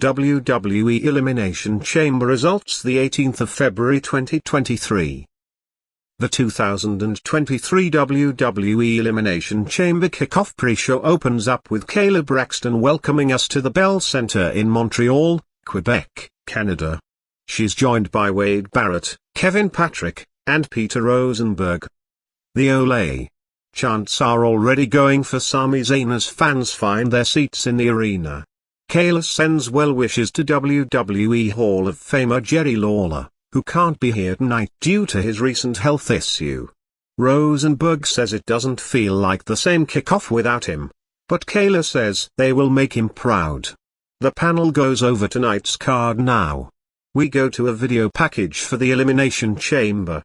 WWE Elimination Chamber results the 18th of February 2023. The 2023 WWE Elimination Chamber kickoff pre-show opens up with Kayla Braxton welcoming us to the Bell Center in Montreal, Quebec, Canada. She's joined by Wade Barrett, Kevin Patrick, and Peter Rosenberg. The Olay chants are already going for Sami Zayn as fans find their seats in the arena. Kayla sends well wishes to WWE Hall of Famer Jerry Lawler, who can't be here tonight due to his recent health issue. Rosenberg says it doesn't feel like the same kickoff without him, but Kayla says they will make him proud. The panel goes over tonight's card now. We go to a video package for the Elimination Chamber.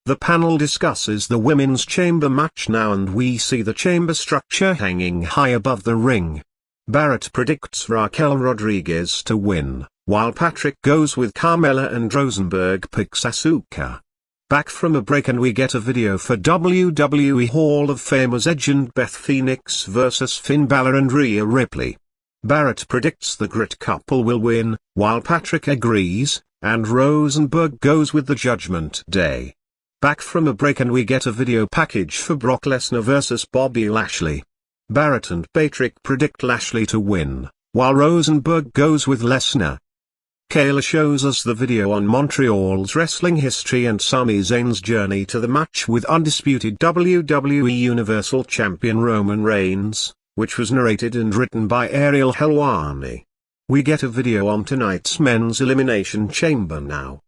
The panel discusses the Women's Chamber match now and we see the chamber structure hanging high above the ring. Barrett predicts Raquel Rodriguez to win, while Patrick goes with Carmella and Rosenberg picks Asuka. Back from a break and we get a video for WWE Hall of Famers Edge and Beth Phoenix vs Finn Balor and Rhea Ripley. Barrett predicts the Grit couple will win, while Patrick agrees, and Rosenberg goes with the Judgment Day. Back from a break and we get a video package for Brock Lesnar vs Bobby Lashley. Barrett and Patrick predict Lashley to win, while Rosenberg goes with Lesnar. Kayla shows us the video on Montreal's wrestling history and Sami Zayn's journey to the match with Undisputed WWE Universal Champion Roman Reigns, which was narrated and written by Ariel Helwani. We get a video on tonight's Men's Elimination Chamber now.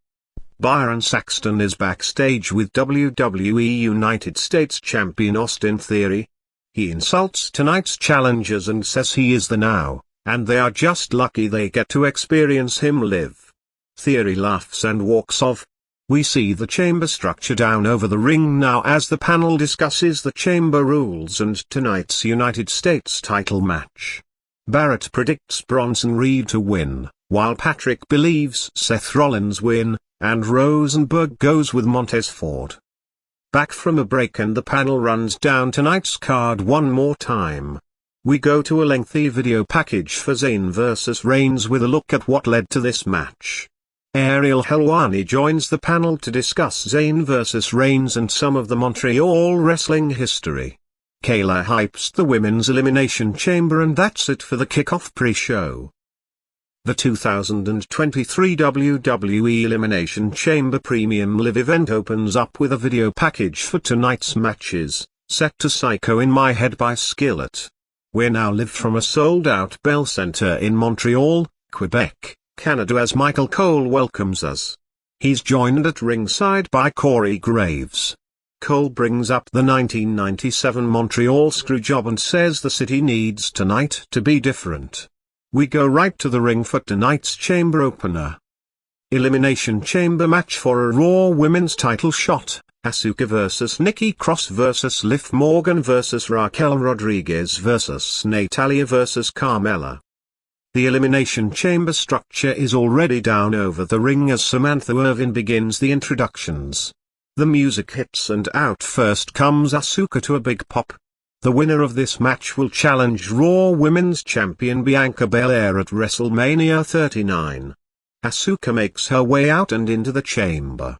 Byron Saxton is backstage with WWE United States Champion Austin Theory. He insults tonight's challengers and says he is the now, and they are just lucky they get to experience him live. Theory laughs and walks off. We see the chamber structure down over the ring now as the panel discusses the chamber rules and tonight's United States title match. Barrett predicts Bronson Reed to win, while Patrick believes Seth Rollins win, and Rosenberg goes with Montez Ford. Back from a break and the panel runs down tonight's card one more time. We go to a lengthy video package for Zayn vs Reigns with a look at what led to this match. Ariel Helwani joins the panel to discuss Zayn vs Reigns and some of the Montreal wrestling history. Kayla hypes the Women's Elimination Chamber and that's it for the kickoff pre-show. The 2023 WWE Elimination Chamber Premium Live event opens up with a video package for tonight's matches, set to Psycho in My Head by Skillet. We're now live from a sold-out Bell Center in Montreal, Quebec, Canada as Michael Cole welcomes us. He's joined at ringside by Corey Graves. Cole brings up the 1997 Montreal Screwjob and says the city needs tonight to be different. We go right to the ring for tonight's chamber opener. Elimination Chamber match for a Raw Women's title shot, Asuka vs Nikki Cross vs Liv Morgan vs Raquel Rodriguez vs Natalya vs Carmella. The Elimination Chamber structure is already down over the ring as Samantha Irvin begins the introductions. The music hits and out first comes Asuka to a big pop. The winner of this match will challenge Raw Women's Champion Bianca Belair at WrestleMania 39. Asuka makes her way out and into the chamber.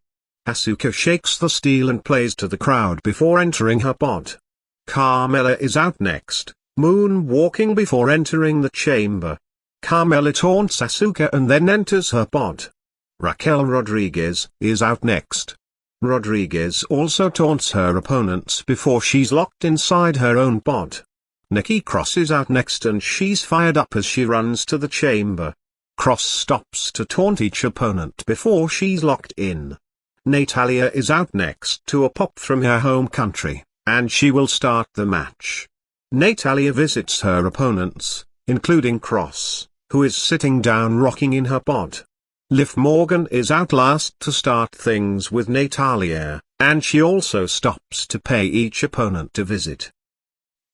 Asuka shakes the steel and plays to the crowd before entering her pod. Carmella is out next, moonwalking before entering the chamber. Carmella taunts Asuka and then enters her pod. Raquel Rodriguez is out next. Rodriguez also taunts her opponents before she's locked inside her own pod. Nikki Cross is out next and she's fired up as she runs to the chamber. Cross stops to taunt each opponent before she's locked in. Natalya is out next to a pop from her home country, and she will start the match. Natalya visits her opponents, including Cross, who is sitting down rocking in her pod. Liv Morgan is out last to start things with Natalya, and she also stops to pay each opponent a visit.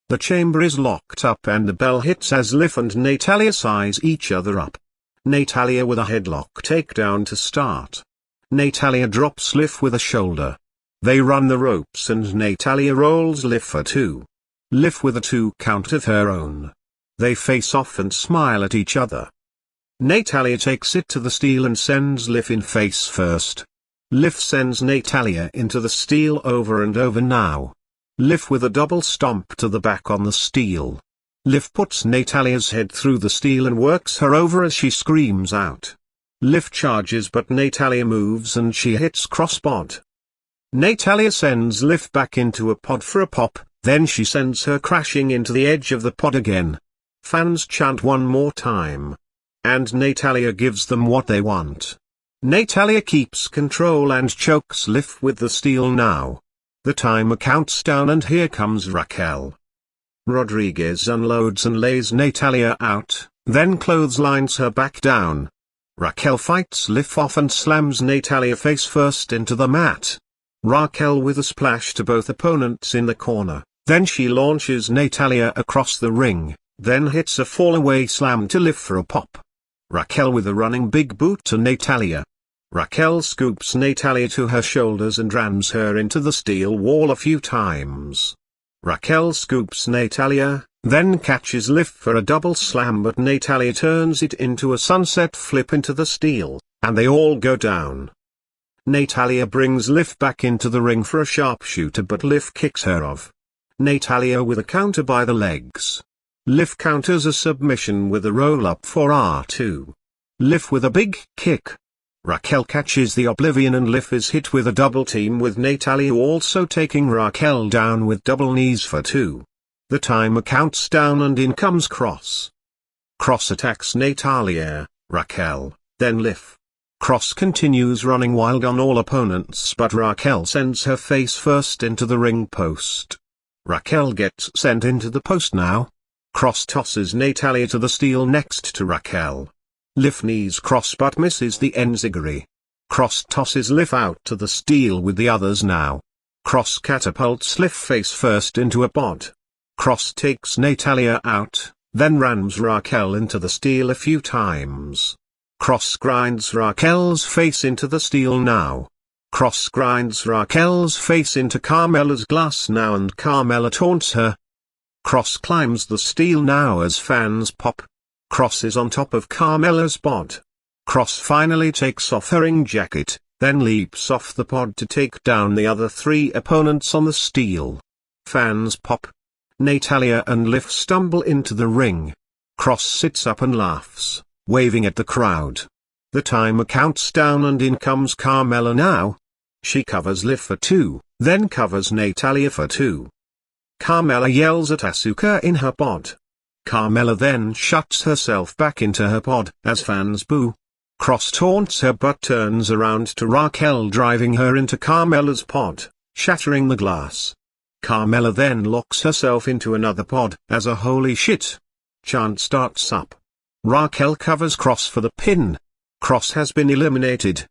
The chamber is locked up and the bell hits as Liv and Natalya size each other up. Natalya with a headlock takedown to start. Natalya drops Liv with a shoulder. They run the ropes and Natalya rolls Liv for two. Liv with a 2 count of her own. They face off and smile at each other. Natalya takes it to the steel and sends Liv in face first. Liv sends Natalya into the steel over and over now. Liv with a double stomp to the back on the steel. Liv puts Natalya's head through the steel and works her over as she screams out. Liv charges but Natalya moves and she hits crosspod. Natalya sends Liv back into a pod for a pop, then she sends her crashing into the edge of the pod again. Fans chant one more time. And Natalya gives them what they want. Natalya keeps control and chokes Liv with the steel now. The timer counts down and here comes Raquel. Rodriguez unloads and lays Natalya out, then clotheslines her back down. Raquel fights Liv off and slams Natalya face first into the mat. Raquel with a splash to both opponents in the corner, then she launches Natalya across the ring, then hits a fall-away slam to Liv for a pop. Raquel with a running big boot to Natalya. Raquel scoops Natalya to her shoulders and rams her into the steel wall a few times. Raquel scoops Natalya, then catches Liv for a double slam but Natalya turns it into a sunset flip into the steel, and they all go down. Natalya brings Liv back into the ring for a sharpshooter but Liv kicks her off. Natalya with a counter by the legs. Liv counters a submission with a roll-up for R2. Liv with a big kick. Raquel catches the Oblivion and Liv is hit with a double team with Natalya also taking Raquel down with double knees for 2. The timer counts down and in comes Cross. Cross attacks Natalya, Raquel, then Liv. Cross continues running wild on all opponents but Raquel sends her face first into the ring post. Raquel gets sent into the post now. Cross tosses Natalya to the steel next to Raquel. Liv knees Cross but misses the enziguri. Cross tosses Liv out to the steel with the others now. Cross catapults Liv face first into a pod. Cross takes Natalya out, then rams Raquel into the steel a few times. Cross grinds Raquel's face into the steel now. Cross grinds Raquel's face into Carmella's glass now and Carmella taunts her. Cross climbs the steel now as fans pop. Cross is on top of Carmella's pod. Cross finally takes off her ring jacket, then leaps off the pod to take down the other 3 opponents on the steel. Fans pop. Natalya and Liv stumble into the ring. Cross sits up and laughs, waving at the crowd. The timer counts down and in comes Carmella now. She covers Liv for 2, then covers Natalya for 2. Carmella yells at Asuka in her pod. Carmella then shuts herself back into her pod as fans boo. Cross taunts her but turns around to Raquel driving her into Carmella's pod, shattering the glass. Carmella then locks herself into another pod as a holy shit chant starts up. Raquel covers Cross for the pin. Cross has been eliminated.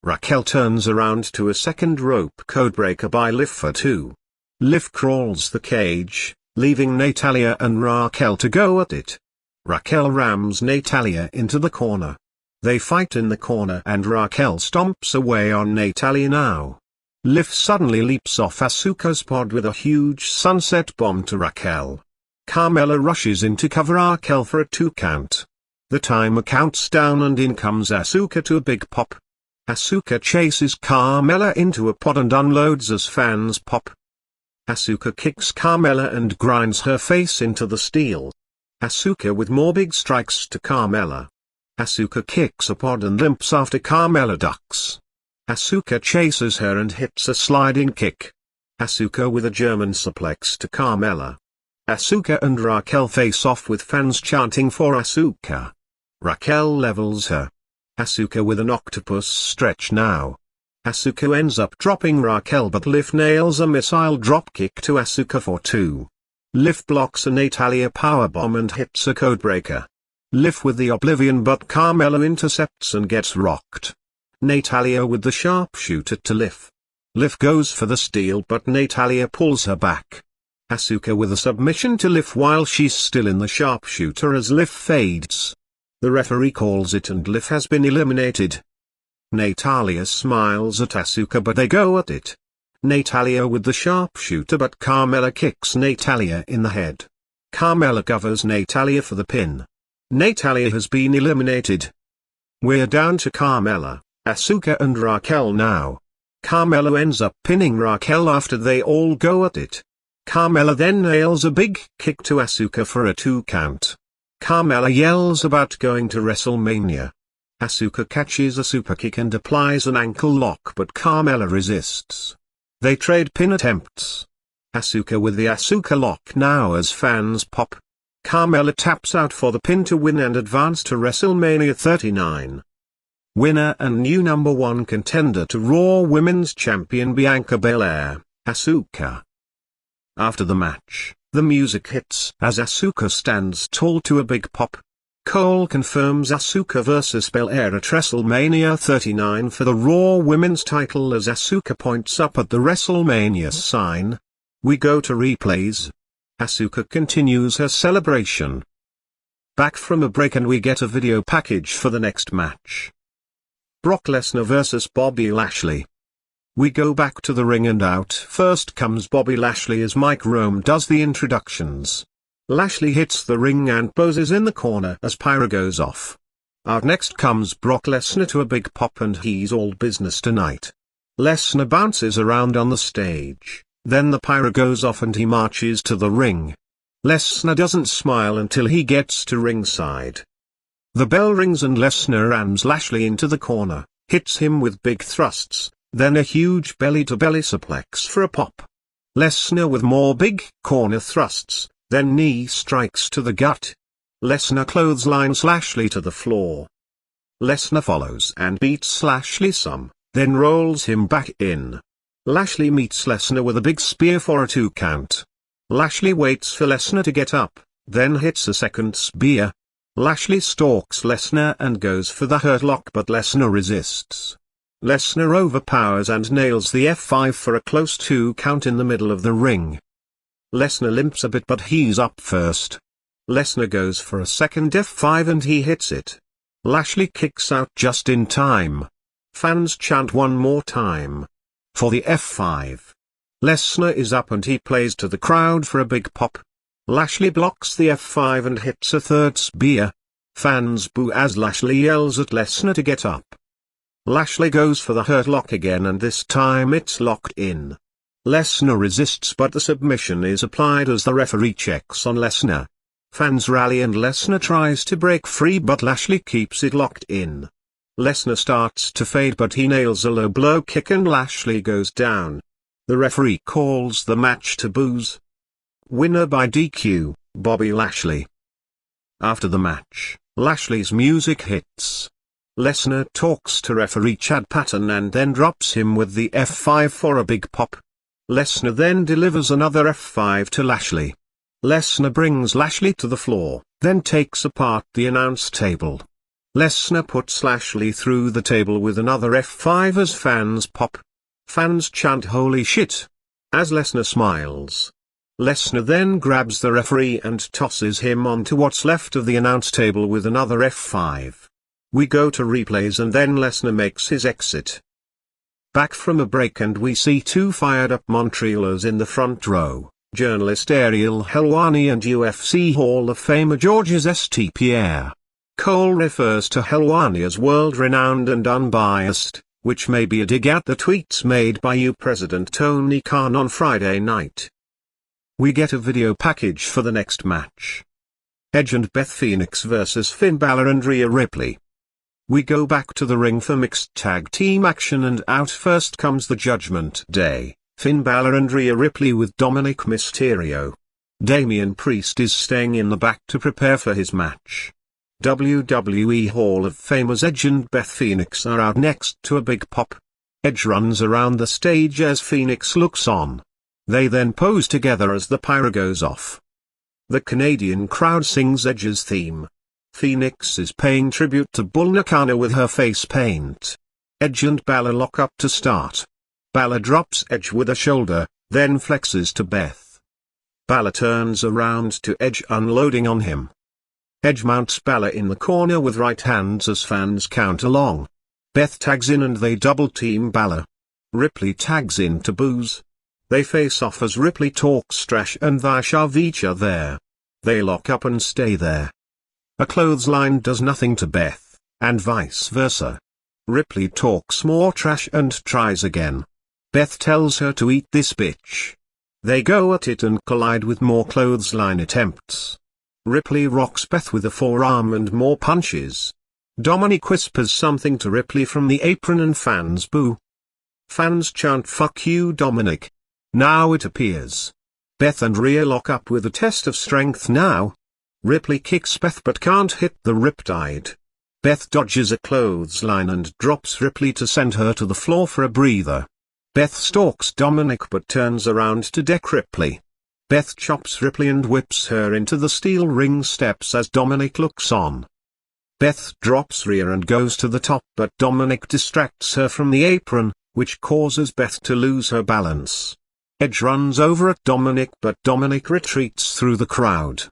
Raquel turns around to a second rope codebreaker by Liv for 2. Liv crawls the cage, leaving Natalya and Raquel to go at it. Raquel rams Natalya into the corner. They fight in the corner and Raquel stomps away on Natalya now. Liv suddenly leaps off Asuka's pod with a huge sunset bomb to Raquel. Carmella rushes in to cover Raquel for a 2 count. The timer counts down and in comes Asuka to a big pop. Asuka chases Carmella into a pod and unloads as fans pop. Asuka kicks Carmella and grinds her face into the steel. Asuka with more big strikes to Carmella. Asuka kicks a pod and limps after Carmella ducks. Asuka chases her and hits a sliding kick. Asuka with a German suplex to Carmella. Asuka and Raquel face off with fans chanting for Asuka. Raquel levels her. Asuka with an octopus stretch now. Asuka ends up dropping Raquel but Liv nails a missile dropkick to Asuka for 2. Liv blocks a Natalya powerbomb and hits a codebreaker. Liv with the Oblivion but Carmella intercepts and gets rocked. Natalya with the sharpshooter to Liv. Liv goes for the steal but Natalya pulls her back. Asuka with a submission to Liv while she's still in the sharpshooter as Liv fades. The referee calls it and Liv has been eliminated. Natalya smiles at Asuka but they go at it. Natalya with the sharpshooter but Carmella kicks Natalya in the head. Carmella covers Natalya for the pin. Natalya has been eliminated. We're down to Carmella, Asuka and Raquel now. Carmella ends up pinning Raquel after they all go at it. Carmella then nails a big kick to Asuka for a 2 count. Carmella yells about going to WrestleMania. Asuka catches a superkick and applies an ankle lock, but Carmella resists. They trade pin attempts. Asuka with the Asuka lock now as fans pop. Carmella taps out for the pin to win and advance to WrestleMania 39. Winner and new #1 contender to Raw Women's Champion Bianca Belair, Asuka. After the match, the music hits as Asuka stands tall to a big pop. Cole confirms Asuka vs Belair at WrestleMania 39 for the Raw Women's title as Asuka points up at the WrestleMania sign. We go to replays. Asuka continues her celebration. Back from a break and we get a video package for the next match. Brock Lesnar vs Bobby Lashley. We go back to the ring and out first comes Bobby Lashley as Mike Rome does the introductions. Lashley hits the ring and poses in the corner as pyro goes off. Out next comes Brock Lesnar to a big pop and he's all business tonight. Lesnar bounces around on the stage, then the pyro goes off and he marches to the ring. Lesnar doesn't smile until he gets to ringside. The bell rings and Lesnar rams Lashley into the corner, hits him with big thrusts, then a huge belly-to-belly suplex for a pop. Lesnar with more big corner thrusts, then knee strikes to the gut. Lesnar clotheslines Lashley to the floor. Lesnar follows and beats Lashley some, then rolls him back in. Lashley meets Lesnar with a big spear for a 2 count. Lashley waits for Lesnar to get up, then hits a second spear. Lashley stalks Lesnar and goes for the hurt lock but Lesnar resists. Lesnar overpowers and nails the F5 for a close 2 count in the middle of the ring. Lesnar limps a bit but he's up first. Lesnar goes for a second F5 and he hits it. Lashley kicks out just in time. Fans chant one more time for the F5. Lesnar is up and he plays to the crowd for a big pop. Lashley blocks the F5 and hits a third spear. Fans boo as Lashley yells at Lesnar to get up. Lashley goes for the hurt lock again and this time it's locked in. Lesnar resists but the submission is applied as the referee checks on Lesnar. Fans rally and Lesnar tries to break free but Lashley keeps it locked in. Lesnar starts to fade but he nails a low blow kick and Lashley goes down. The referee calls the match to boos. Winner by DQ, Bobby Lashley. After the match, Lashley's music hits. Lesnar talks to referee Chad Patton and then drops him with the F5 for a big pop. Lesnar then delivers another F5 to Lashley. Lesnar brings Lashley to the floor, then takes apart the announce table. Lesnar puts Lashley through the table with another F5 as fans pop. Fans chant holy shit as Lesnar smiles. Lesnar then grabs the referee and tosses him onto what's left of the announce table with another F5. We go to replays and then Lesnar makes his exit. Back from a break and we see 2 fired-up Montrealers in the front row, journalist Ariel Helwani and UFC Hall of Famer Georges St. Pierre. Cole refers to Helwani as world-renowned and unbiased, which may be a dig at the tweets made by U President Tony Khan on Friday night. We get a video package for the next match. Edge and Beth Phoenix vs Finn Balor and Rhea Ripley. We go back to the ring for mixed tag team action and out first comes the Judgment Day, Finn Balor and Rhea Ripley with Dominic Mysterio. Damian Priest is staying in the back to prepare for his match. WWE Hall of Famers Edge and Beth Phoenix are out next to a big pop. Edge runs around the stage as Phoenix looks on. They then pose together as the pyro goes off. The Canadian crowd sings Edge's theme. Phoenix is paying tribute to Bull Nakano with her face paint. Edge and Balor lock up to start. Balor drops Edge with a shoulder, then flexes to Beth. Balor turns around to Edge unloading on him. Edge mounts Balor in the corner with right hands as fans count along. Beth tags in and they double team Balor. Ripley tags in to boos. They face off as Ripley talks trash and they shove each other. They lock up and stay there. A clothesline does nothing to Beth, and vice versa. Ripley talks more trash and tries again. Beth tells her to eat this bitch. They go at it and collide with more clothesline attempts. Ripley rocks Beth with a forearm and more punches. Dominic whispers something to Ripley from the apron and fans boo. Fans chant "Fuck you, Dominic." Now it appears Beth and Rhea lock up with a test of strength now. Ripley kicks Beth but can't hit the riptide. Beth dodges a clothesline and drops Ripley to send her to the floor for a breather. Beth stalks Dominic but turns around to deck Ripley. Beth chops Ripley and whips her into the steel ring steps as Dominic looks on. Beth drops Rhea and goes to the top but Dominic distracts her from the apron, which causes Beth to lose her balance. Edge runs over at Dominic but Dominic retreats through the crowd.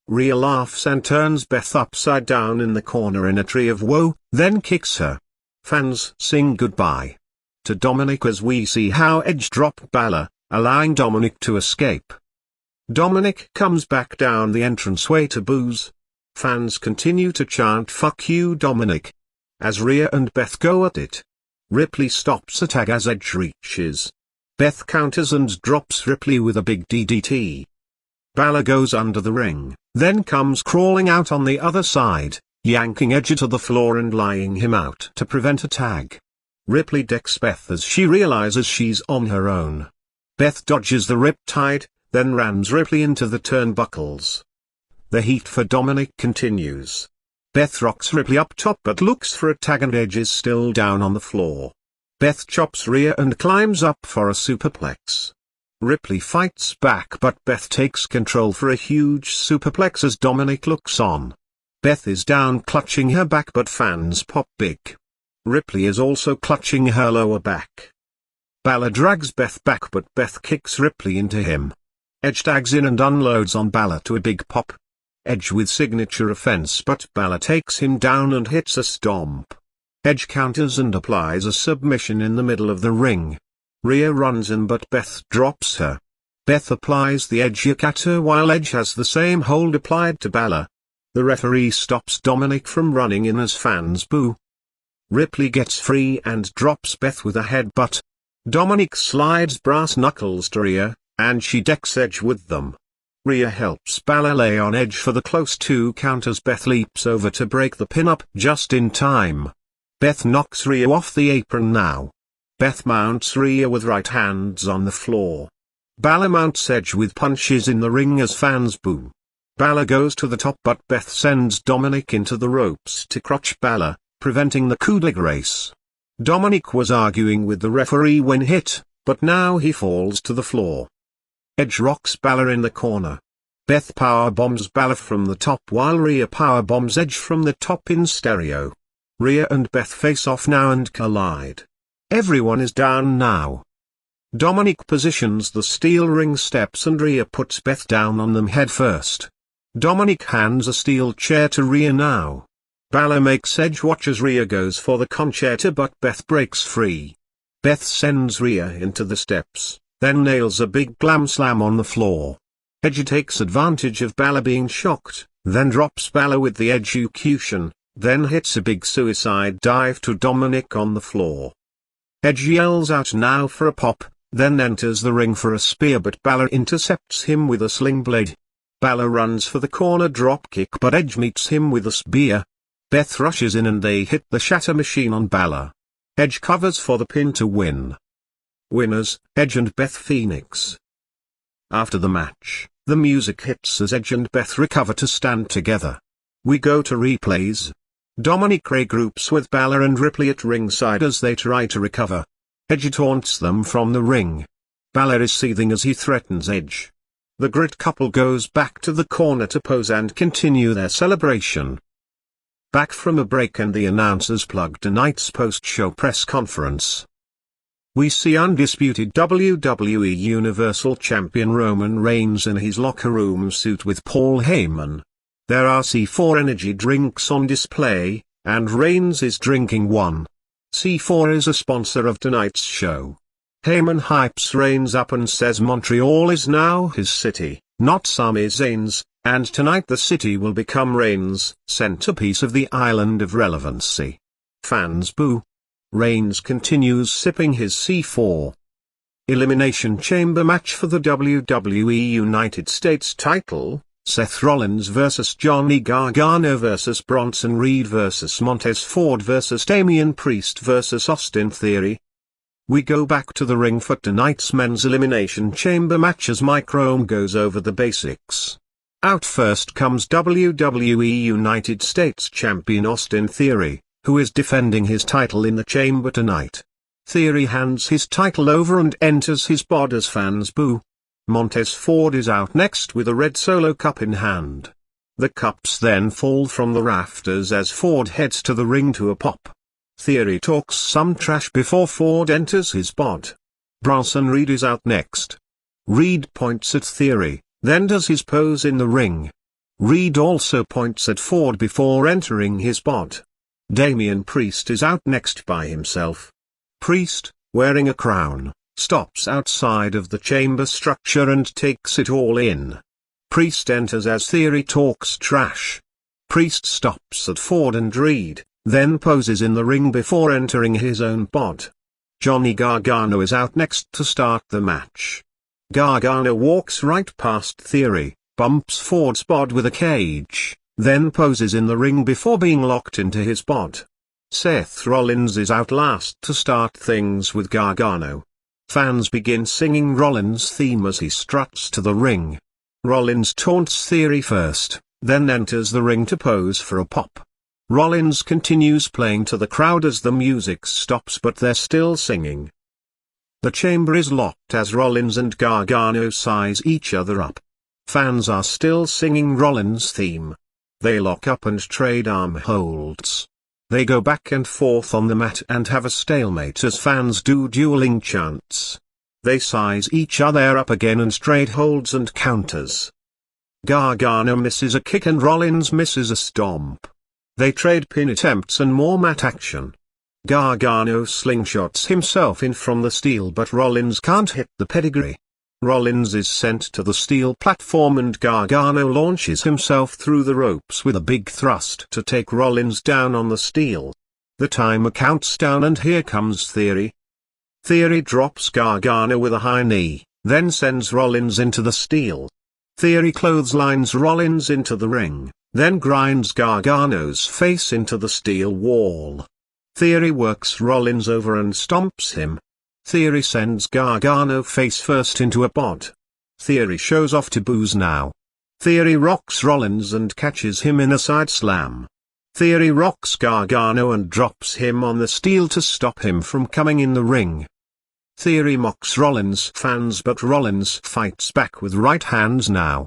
Rhea laughs and turns Beth upside down in the corner in a tree of woe, then kicks her. Fans sing goodbye to Dominic as we see how Edge drop Balor, allowing Dominic to escape. Dominic comes back down the entranceway to boos. Fans continue to chant "Fuck you, Dominic." As Rhea and Beth go at it, Ripley stops a tag as Edge reaches. Beth counters and drops Ripley with a big DDT. Balor goes under the ring, then comes crawling out on the other side, yanking Edge to the floor and lying him out to prevent a tag. Ripley decks Beth as she realizes she's on her own. Beth dodges the riptide, then rams Ripley into the turnbuckles. The heat for Dominic continues. Beth rocks Ripley up top but looks for a tag and Edge is still down on the floor. Beth chops Rhea and climbs up for a superplex. Ripley fights back but Beth takes control for a huge superplex as Dominic looks on. Beth is down clutching her back but fans pop big. Ripley is also clutching her lower back. Balor drags Beth back but Beth kicks Ripley into him. Edge tags in and unloads on Balor to a big pop. Edge with signature offense but Balor takes him down and hits a stomp. Edge counters and applies a submission in the middle of the ring. Rhea runs in but Beth drops her. Beth applies the Edge yoke at her while Edge has the same hold applied to Balor. The referee stops Dominic from running in as fans boo. Ripley gets free and drops Beth with a headbutt. Dominic slides brass knuckles to Rhea, and she decks Edge with them. Rhea helps Balor lay on Edge for the close 2 count as Beth leaps over to break the pin up just in time. Beth knocks Rhea off the apron now. Beth mounts Rhea with right hands on the floor. Balor mounts Edge with punches in the ring as fans boo. Balor goes to the top but Beth sends Dominic into the ropes to crotch Balor, preventing the coup de grace. Dominic was arguing with the referee when hit, but now he falls to the floor. Edge rocks Balor in the corner. Beth powerbombs Balor from the top while Rhea powerbombs Edge from the top in stereo. Rhea and Beth face off now and collide. Everyone is down now. Dominic positions the steel ring steps and Rhea puts Beth down on them head first. Dominic hands a steel chair to Rhea now. Balor makes Edge watch as Rhea goes for the concerta but Beth breaks free. Beth sends Rhea into the steps, then nails a big glam slam on the floor. Edge takes advantage of Balor being shocked, then drops Balor with the execution, then hits a big suicide dive to Dominic on the floor. Edge yells out now for a pop, then enters the ring for a spear but Balor intercepts him with a sling blade. Balor runs for the corner dropkick but Edge meets him with a spear. Beth rushes in and they hit the shatter machine on Balor. Edge covers for the pin to win. Winners, Edge and Beth Phoenix. After the match, the music hits as Edge and Beth recover to stand together. We go to replays. Dominic regroups with Balor and Ripley at ringside as they try to recover. Edge taunts them from the ring. Balor is seething as he threatens Edge. The Grit couple goes back to the corner to pose and continue their celebration. Back from a break and the announcers plug tonight's post-show press conference. We see Undisputed WWE Universal Champion Roman Reigns in his locker room suit with Paul Heyman. There are C4 energy drinks on display, and Reigns is drinking one. C4 is a sponsor of tonight's show. Heyman hypes Reigns up and says Montreal is now his city, not Sami Zayn's, and tonight the city will become Reigns' centerpiece of the island of relevancy. Fans boo. Reigns continues sipping his C4. Elimination Chamber match for the WWE United States title, Seth Rollins vs Johnny Gargano vs Bronson Reed vs Montez Ford vs Damian Priest vs Austin Theory. We go back to the ring for tonight's men's Elimination Chamber match as Mike Rome goes over the basics. Out first comes WWE United States Champion Austin Theory, who is defending his title in the chamber tonight. Theory hands his title over and enters his pod as fans boo. Montez Ford is out next with a red Solo Cup in hand. The cups then fall from the rafters as Ford heads to the ring to a pop. Theory talks some trash before Ford enters his pod. Bronson Reed is out next. Reed points at Theory, then does his pose in the ring. Reed also points at Ford before entering his pod. Damian Priest is out next by himself. Priest, wearing a crown, stops outside of the chamber structure and takes it all in. Priest enters as Theory talks trash. Priest stops at Ford and Reed, then poses in the ring before entering his own pod. Johnny Gargano is out next to start the match. Gargano walks right past Theory, bumps Ford's pod with a cage, then poses in the ring before being locked into his pod. Seth Rollins is out last to start things with Gargano. Fans begin singing Rollins' theme as he struts to the ring. Rollins taunts Theory first, then enters the ring to pose for a pop. Rollins continues playing to the crowd as the music stops, but they're still singing. The chamber is locked as Rollins and Gargano size each other up. Fans are still singing Rollins' theme. They lock up and trade arm holds. They go back and forth on the mat and have a stalemate as fans do dueling chants. They size each other up again and trade holds and counters. Gargano misses a kick and Rollins misses a stomp. They trade pin attempts and more mat action. Gargano slingshots himself in from the steel, but Rollins can't hit the pedigree. Rollins is sent to the steel platform and Gargano launches himself through the ropes with a big thrust to take Rollins down on the steel. The timer counts down and here comes Theory. Theory drops Gargano with a high knee, then sends Rollins into the steel. Theory clotheslines Rollins into the ring, then grinds Gargano's face into the steel wall. Theory works Rollins over and stomps him. Theory sends Gargano face first into a pod. Theory shows off to boos now. Theory rocks Rollins and catches him in a side slam. Theory rocks Gargano and drops him on the steel to stop him from coming in the ring. Theory mocks Rollins fans, but Rollins fights back with right hands now.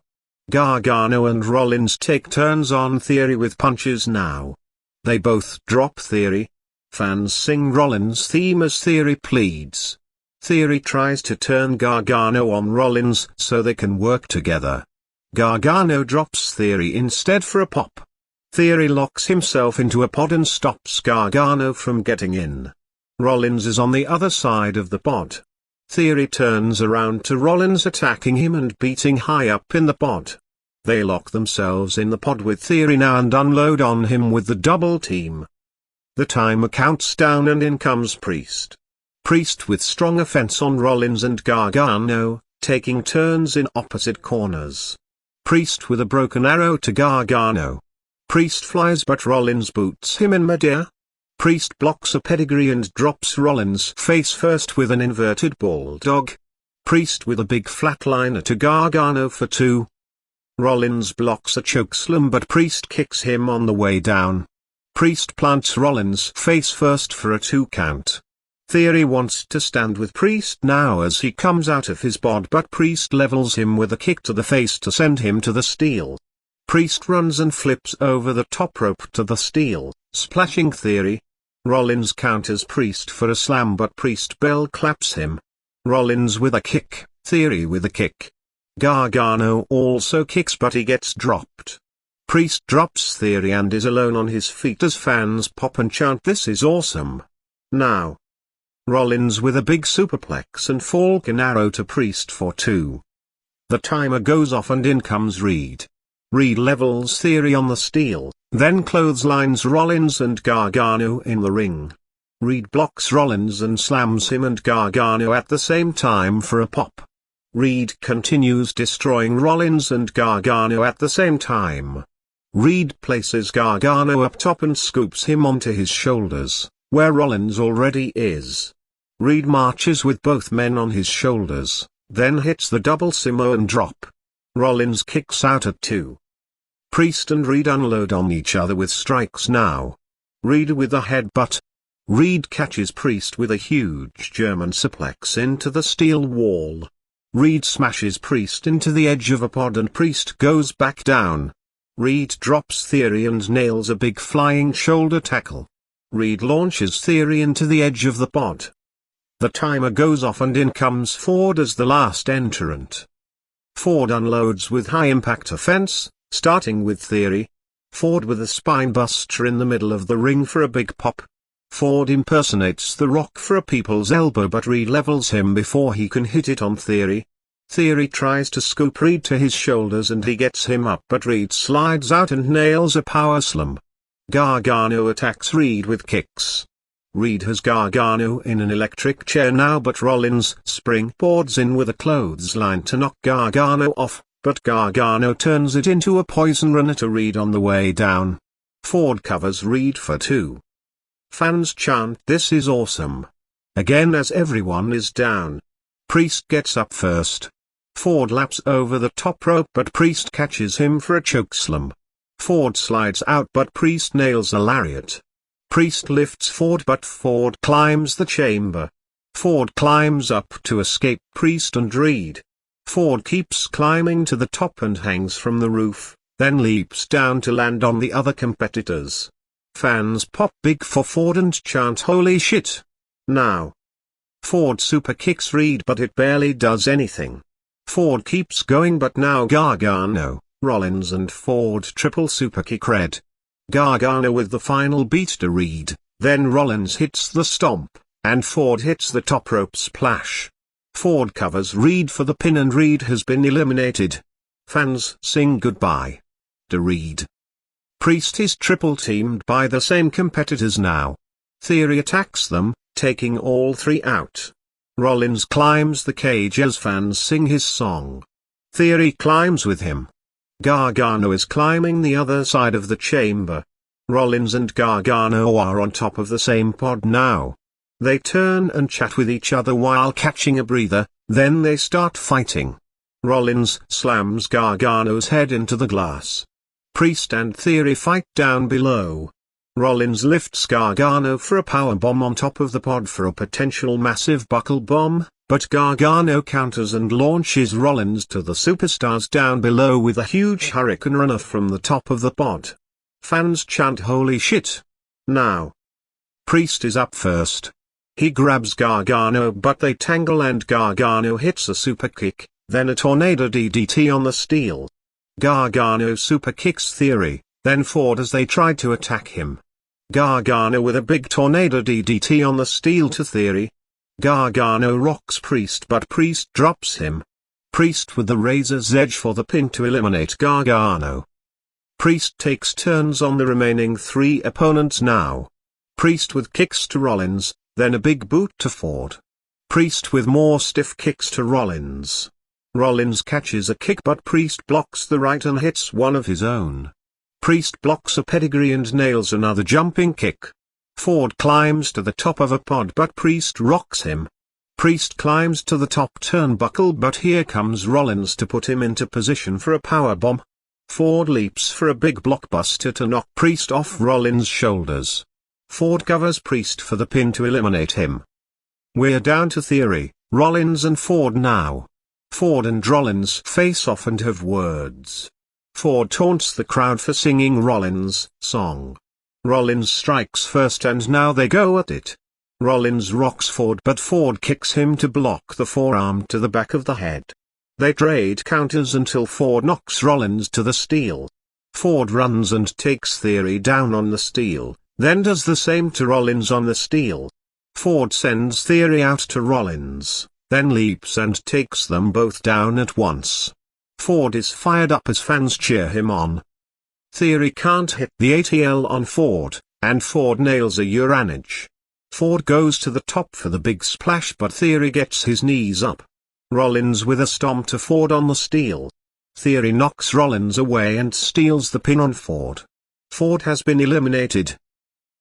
Gargano and Rollins take turns on Theory with punches now. They both drop Theory. Fans sing Rollins' theme as Theory pleads. Theory tries to turn Gargano on Rollins so they can work together. Gargano drops Theory instead for a pop. Theory locks himself into a pod and stops Gargano from getting in. Rollins is on the other side of the pod. Theory turns around to Rollins attacking him and beating high up in the pod. They lock themselves in the pod with Theory now and unload on him with the double team. The timer counts down and in comes Priest. Priest with strong offense on Rollins and Gargano, taking turns in opposite corners. Priest with a broken arrow to Gargano. Priest flies but Rollins boots him in midair. Priest blocks a pedigree and drops Rollins face first with an inverted bulldog. Priest with a big flatliner to Gargano for 2. Rollins blocks a chokeslam but Priest kicks him on the way down. Priest plants Rollins face first for a 2 count. Theory wants to stand with Priest now as he comes out of his pod, but Priest levels him with a kick to the face to send him to the steel. Priest runs and flips over the top rope to the steel, splashing Theory. Rollins counters Priest for a slam but Priest bell claps him. Rollins with a kick, Theory with a kick. Gargano also kicks but he gets dropped. Priest drops Theory and is alone on his feet as fans pop and chant "This is awesome." Now. Rollins with a big superplex and Falcon Arrow to Priest for 2. The timer goes off and in comes Reed. Reed levels Theory on the steel, then clotheslines Rollins and Gargano in the ring. Reed blocks Rollins and slams him and Gargano at the same time for a pop. Reed continues destroying Rollins and Gargano at the same time. Reed places Gargano up top and scoops him onto his shoulders, where Rollins already is. Reed marches with both men on his shoulders, then hits the double Samoan drop. Rollins kicks out at 2. Priest and Reed unload on each other with strikes now. Reed with a headbutt. Reed catches Priest with a huge German suplex into the steel wall. Reed smashes Priest into the edge of a pod and Priest goes back down. Reed drops Theory and nails a big flying shoulder tackle. Reed launches Theory into the edge of the pod. The timer goes off and in comes Ford as the last entrant. Ford unloads with high-impact offense, starting with Theory. Ford with a spine buster in the middle of the ring for a big pop. Ford impersonates The Rock for a people's elbow but Reed levels him before he can hit it on Theory. Theory tries to scoop Reed to his shoulders and he gets him up but Reed slides out and nails a power slam. Gargano attacks Reed with kicks. Reed has Gargano in an electric chair now but Rollins springboards in with a clothesline to knock Gargano off, but Gargano turns it into a poison runner to Reed on the way down. Ford covers Reed for 2. Fans chant "This is awesome!" again as everyone is down. Priest gets up first. Ford laps over the top rope but Priest catches him for a chokeslam. Ford slides out but Priest nails a lariat. Priest lifts Ford but Ford climbs the chamber. Ford climbs up to escape Priest and Reed. Ford keeps climbing to the top and hangs from the roof, then leaps down to land on the other competitors. Fans pop big for Ford and chant "Holy shit!" Now. Ford super kicks Reed but it barely does anything. Ford keeps going but now Gargano, Rollins and Ford triple super kick Red. Gargano with the final beat to Reed, then Rollins hits the stomp, and Ford hits the top rope splash. Ford covers Reed for the pin and Reed has been eliminated. Fans sing goodbye to Reed. Priest is triple teamed by the same competitors now. Theory attacks them, taking all 3 out. Rollins climbs the cage as fans sing his song. Theory climbs with him. Gargano is climbing the other side of the chamber. Rollins and Gargano are on top of the same pod now. They turn and chat with each other while catching a breather, then they start fighting. Rollins slams Gargano's head into the glass. Priest and Theory fight down below. Rollins lifts Gargano for a powerbomb on top of the pod for a potential massive buckle bomb, but Gargano counters and launches Rollins to the superstars down below with a huge hurricane runner from the top of the pod. Fans chant "Holy shit!" Now. Priest is up first. He grabs Gargano but they tangle and Gargano hits a super kick, then a tornado DDT on the steel. Gargano super kicks Theory, then Ford as they try to attack him. Gargano with a big tornado DDT on the steel to Theory. Gargano rocks Priest but Priest drops him. Priest with the razor's edge for the pin to eliminate Gargano. Priest takes turns on the remaining 3 opponents now. Priest with kicks to Rollins, then a big boot to Ford. Priest with more stiff kicks to Rollins. Rollins catches a kick but Priest blocks the right and hits one of his own. Priest blocks a pedigree and nails another jumping kick. Ford climbs to the top of a pod but Priest rocks him. Priest climbs to the top turnbuckle but here comes Rollins to put him into position for a powerbomb. Ford leaps for a big blockbuster to knock Priest off Rollins' shoulders. Ford covers Priest for the pin to eliminate him. We're down to Theory, Rollins and Ford now. Ford and Rollins face off and have words. Ford taunts the crowd for singing Rollins' song. Rollins strikes first and now they go at it. Rollins rocks Ford but Ford kicks him to block the forearm to the back of the head. They trade counters until Ford knocks Rollins to the steel. Ford runs and takes Theory down on the steel, then does the same to Rollins on the steel. Ford sends Theory out to Rollins, then leaps and takes them both down at once. Ford is fired up as fans cheer him on. Theory can't hit the ATL on Ford, and Ford nails a Uranage. Ford goes to the top for the big splash, but Theory gets his knees up. Rollins with a stomp to Ford on the steel. Theory knocks Rollins away and steals the pin on Ford. Ford has been eliminated.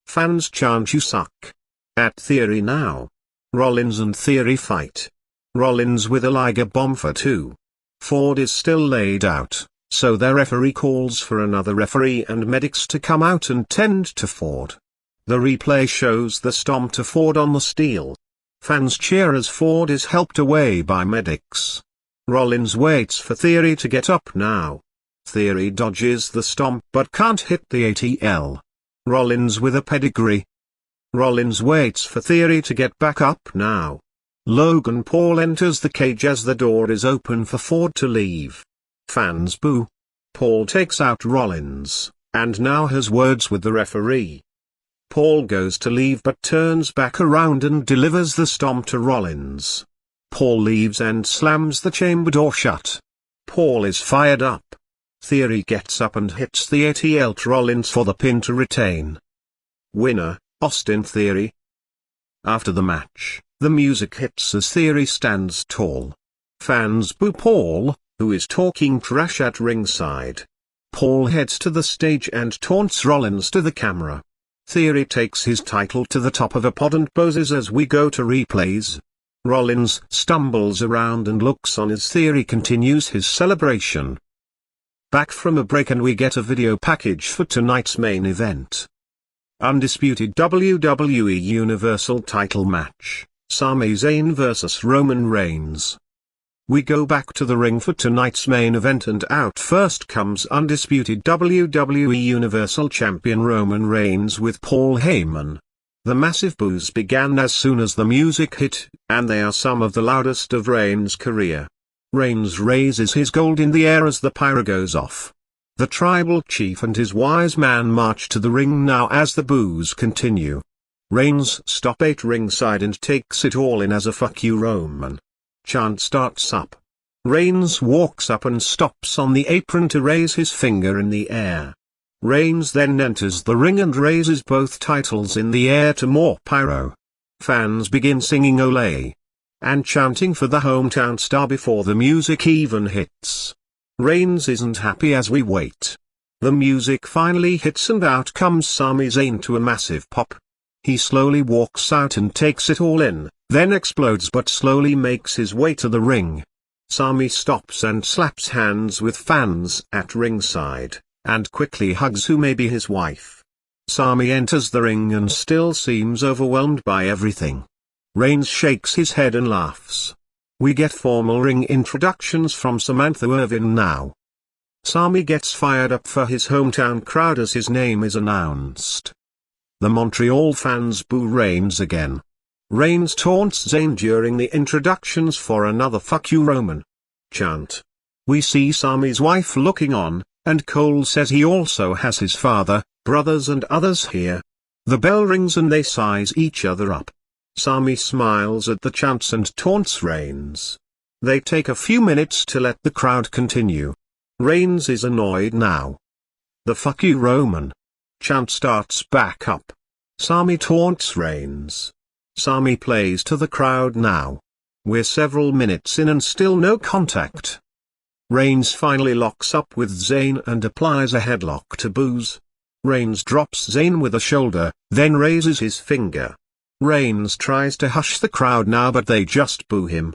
Fans chant "You suck" at Theory now. Rollins and Theory fight. Rollins with a Liger bomb for 2. Ford is still laid out, so the referee calls for another referee and medics to come out and tend to Ford. The replay shows the stomp to Ford on the steel. Fans cheer as Ford is helped away by medics. Rollins waits for Theory to get up now. Theory dodges the stomp but can't hit the ATL. Rollins with a pedigree. Rollins waits for Theory to get back up now. Logan Paul enters the cage as the door is open for Ford to leave. Fans boo. Paul takes out Rollins, and now has words with the referee. Paul goes to leave but turns back around and delivers the stomp to Rollins. Paul leaves and slams the chamber door shut. Paul is fired up. Theory gets up and hits the ATL to Rollins for the pin to retain. Winner, Austin Theory. After the match, the music hits as Theory stands tall. Fans boo Paul, who is talking trash at ringside. Paul heads to the stage and taunts Rollins to the camera. Theory takes his title to the top of a pod and poses as we go to replays. Rollins stumbles around and looks on as Theory continues his celebration. Back from a break and we get a video package for tonight's main event. Undisputed WWE Universal Title Match, Sami Zayn vs Roman Reigns. We go back to the ring for tonight's main event and out first comes Undisputed WWE Universal Champion Roman Reigns with Paul Heyman. The massive boos began as soon as the music hit, and they are some of the loudest of Reigns' career. Reigns raises his gold in the air as the pyro goes off. The tribal chief and his wise man march to the ring now as the boos continue. Reigns stops at ringside and takes it all in as a "fuck you Roman" chant starts up. Reigns walks up and stops on the apron to raise his finger in the air. Reigns then enters the ring and raises both titles in the air to more pyro. Fans begin singing "Olé" and chanting for the hometown star before the music even hits. Reigns isn't happy as we wait. The music finally hits and out comes Sami Zayn to a massive pop. He slowly walks out and takes it all in, then explodes but slowly makes his way to the ring. Sami stops and slaps hands with fans at ringside, and quickly hugs who may be his wife. Sami enters the ring and still seems overwhelmed by everything. Reigns shakes his head and laughs. We get formal ring introductions from Samantha Irvin now. Sami gets fired up for his hometown crowd as his name is announced. The Montreal fans boo Reigns again. Reigns taunts Zayn during the introductions for another "fuck you Roman" chant. We see Sami's wife looking on, and Cole says he also has his father, brothers and others here. The bell rings and they size each other up. Sami smiles at the chants and taunts Reigns. They take a few minutes to let the crowd continue. Reigns is annoyed now. The "fuck you Roman" chant starts back up. Sami taunts Reigns. Sami plays to the crowd now. We're several minutes in and still no contact. Reigns finally locks up with Zayn and applies a headlock to boos. Reigns drops Zayn with a shoulder, then raises his finger. Reigns tries to hush the crowd now but they just boo him.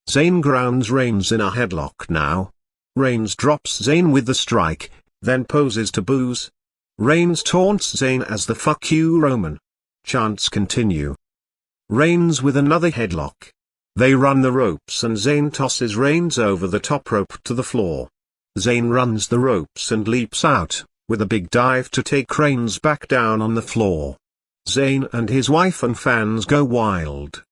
Zayn grounds Reigns in a headlock now. Reigns drops Zayn with the strike, then poses to boos. Reigns taunts Zayn as the "fuck you Roman" chants continue. Reigns with another headlock. They run the ropes and Zayn tosses Reigns over the top rope to the floor. Zayn runs the ropes and leaps out, with a big dive to take Reigns back down on the floor. Zayn and his wife and fans go wild.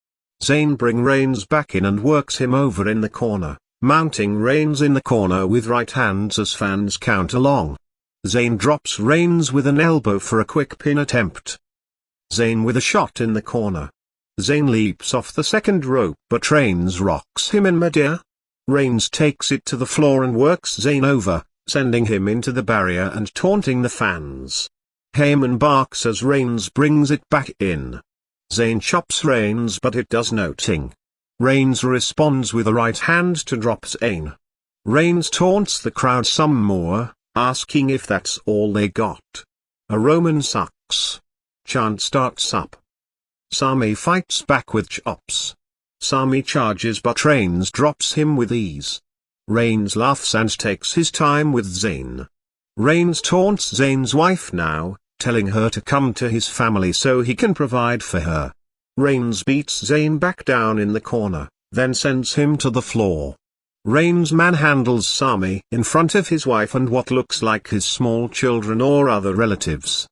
Zayn brings Reigns back in and works him over in the corner, mounting Reigns in the corner with right hands as fans count along. Zayn drops Reigns with an elbow for a quick pin attempt. Zayn with a shot in the corner. Zayn leaps off the second rope but Reigns rocks him in midair. Reigns takes it to the floor and works Zayn over, sending him into the barrier and taunting the fans. Heyman barks as Reigns brings it back in. Zayn chops Reigns but it does nothing. Reigns responds with a right hand to drop Zayn. Reigns taunts the crowd some more, asking if that's all they got. A Roman sucks chant starts up. Sami fights back with chops. Sami charges but Reigns drops him with ease. Reigns laughs and takes his time with Zayn. Reigns taunts Zayn's wife now, telling her to come to his family so he can provide for her. Reigns beats Zayn back down in the corner, then sends him to the floor. Reigns manhandles Sami in front of his wife and what looks like his small children or other relatives.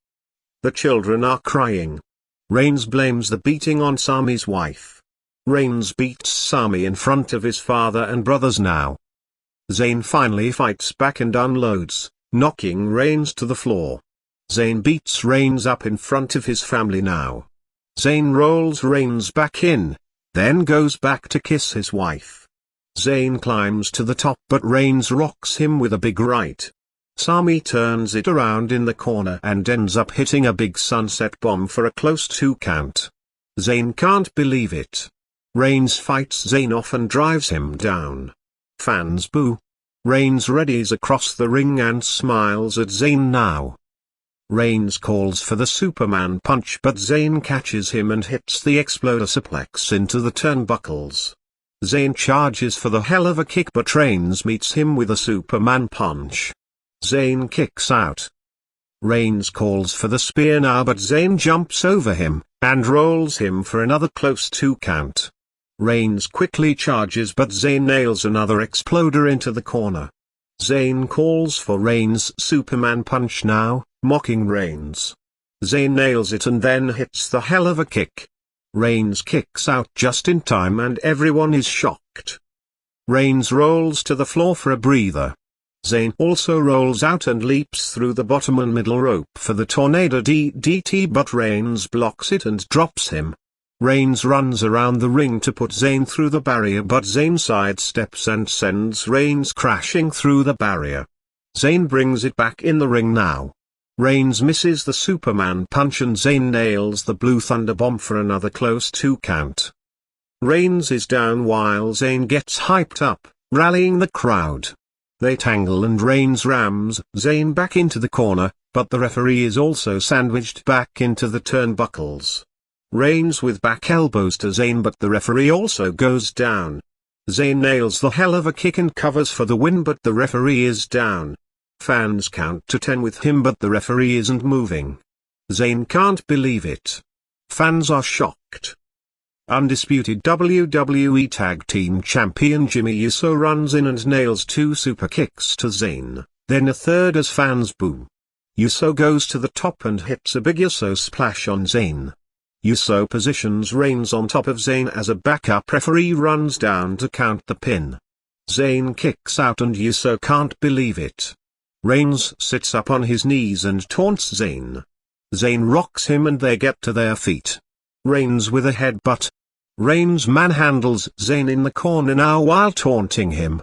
The children are crying. Reigns blames the beating on Sami's wife. Reigns beats Sami in front of his father and brothers now. Zayn finally fights back and unloads, knocking Reigns to the floor. Zayn beats Reigns up in front of his family now. Zayn rolls Reigns back in, then goes back to kiss his wife. Zayn climbs to the top but Reigns rocks him with a big right. Sami turns it around in the corner and ends up hitting a big sunset bomb for a close 2 count. Zayn can't believe it. Reigns fights Zayn off and drives him down. Fans boo. Reigns readies across the ring and smiles at Zayn now. Reigns calls for the Superman punch but Zayn catches him and hits the exploder suplex into the turnbuckles. Zayn charges for the hell of a kick but Reigns meets him with a Superman punch. Zayn kicks out. Reigns calls for the spear now but Zayn jumps over him, and rolls him for another close 2 count. Reigns quickly charges but Zayn nails another exploder into the corner. Zayn calls for Reigns' Superman punch now, mocking Reigns. Zayn nails it and then hits the hell of a kick. Reigns kicks out just in time and everyone is shocked. Reigns rolls to the floor for a breather. Zayn also rolls out and leaps through the bottom and middle rope for the Tornado DDT but Reigns blocks it and drops him. Reigns runs around the ring to put Zayn through the barrier but Zayn sidesteps and sends Reigns crashing through the barrier. Zayn brings it back in the ring now. Reigns misses the Superman punch and Zayn nails the Blue Thunder Bomb for another close 2 count. Reigns is down while Zayn gets hyped up, rallying the crowd. They tangle and Reigns rams Zayn back into the corner, but the referee is also sandwiched back into the turnbuckles. Reigns with back elbows to Zayn but the referee also goes down. Zayn nails the hell of a kick and covers for the win but the referee is down. Fans count to 10 with him but the referee isn't moving. Zayn can't believe it. Fans are shocked. Undisputed WWE Tag Team Champion Jimmy Uso runs in and nails 2 super kicks to Zayn, then a third as fans boo. Uso goes to the top and hits a big Uso splash on Zayn. Uso positions Reigns on top of Zayn as a backup referee runs down to count the pin. Zayn kicks out and Uso can't believe it. Reigns sits up on his knees and taunts Zayn. Zayn rocks him and they get to their feet. Reigns with a headbutt. Reigns manhandles Zayn in the corner now while taunting him.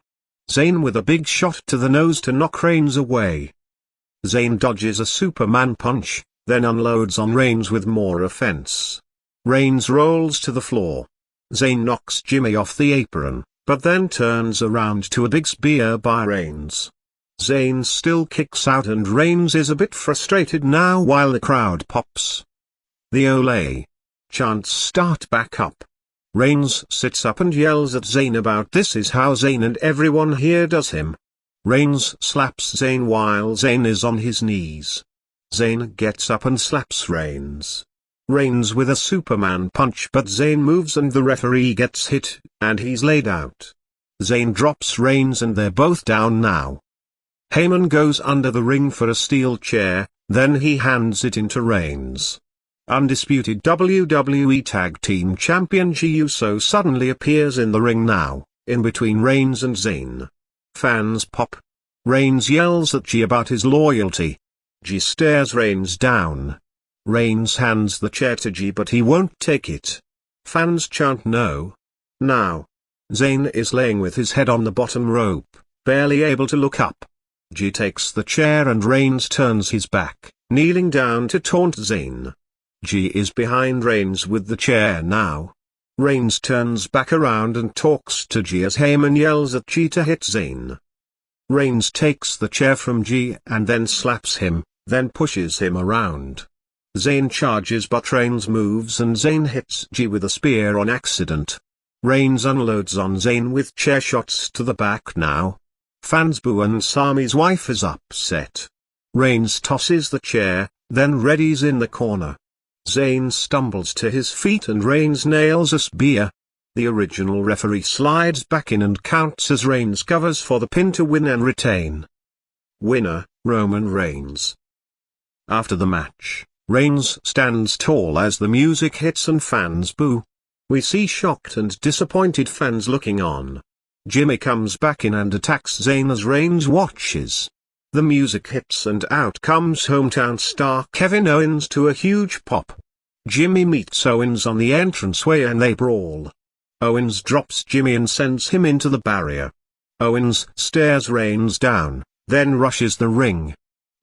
Zayn with a big shot to the nose to knock Reigns away. Zayn dodges a Superman punch, then unloads on Reigns with more offense. Reigns rolls to the floor. Zayn knocks Jimmy off the apron, but then turns around to a big spear by Reigns. Zayn still kicks out and Reigns is a bit frustrated now while the crowd pops. The Olay chants start back up. Reigns sits up and yells at Zayn about this is how Zayn and everyone here does him. Reigns slaps Zayn while Zayn is on his knees. Zayn gets up and slaps Reigns. Reigns with a Superman punch but Zayn moves and the referee gets hit, and he's laid out. Zayn drops Reigns and they're both down now. Heyman goes under the ring for a steel chair, then he hands it into Reigns. Undisputed WWE Tag Team Champion Jey Uso suddenly appears in the ring now, in between Reigns and Zayn. Fans pop. Reigns yells at Jey about his loyalty. Jey stares Reigns down. Reigns hands the chair to Jey but he won't take it. Fans chant no. Now. Zayn is laying with his head on the bottom rope, barely able to look up. G takes the chair and Reigns turns his back, kneeling down to taunt Zayn. G is behind Reigns with the chair now. Reigns turns back around and talks to G as Heyman yells at G to hit Zayn. Reigns takes the chair from G and then slaps him, then pushes him around. Zayn charges but Reigns moves and Zayn hits G with a spear on accident. Reigns unloads on Zayn with chair shots to the back now. Fans boo and Sami's wife is upset. Reigns tosses the chair, then readies in the corner. Zayn stumbles to his feet and Reigns nails a spear. The original referee slides back in and counts as Reigns covers for the pin to win and retain. Winner, Roman Reigns. After the match, Reigns stands tall as the music hits and fans boo. We see shocked and disappointed fans looking on. Jimmy comes back in and attacks Zayn as Reigns watches. The music hits and out comes hometown star Kevin Owens to a huge pop. Jimmy meets Owens on the entranceway and they brawl. Owens drops Jimmy and sends him into the barrier. Owens stares Reigns down, then rushes the ring.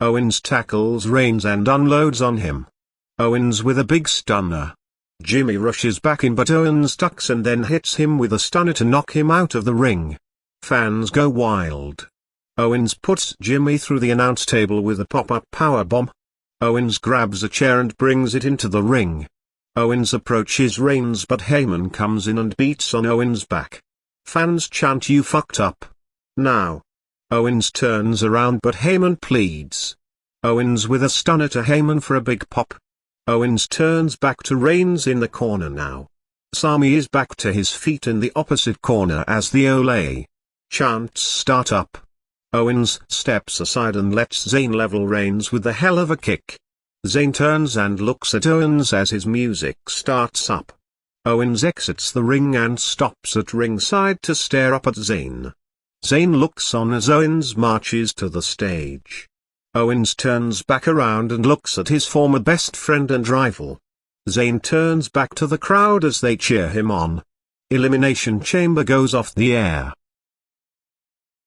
Owens tackles Reigns and unloads on him. Owens with a big stunner. Jimmy rushes back in but Owens ducks and then hits him with a stunner to knock him out of the ring. Fans go wild. Owens puts Jimmy through the announce table with a pop-up powerbomb. Owens grabs a chair and brings it into the ring. Owens approaches Reigns but Heyman comes in and beats on Owens' back. Fans chant "You fucked up." Now. Owens turns around but Heyman pleads. Owens with a stunner to Heyman for a big pop. Owens turns back to Reigns in the corner now. Sami is back to his feet in the opposite corner as the Olay chants start up. Owens steps aside and lets Zayn level Reigns with the hell of a kick. Zayn turns and looks at Owens as his music starts up. Owens exits the ring and stops at ringside to stare up at Zayn. Zayn looks on as Owens marches to the stage. Owens turns back around and looks at his former best friend and rival. Zayn turns back to the crowd as they cheer him on. Elimination Chamber goes off the air.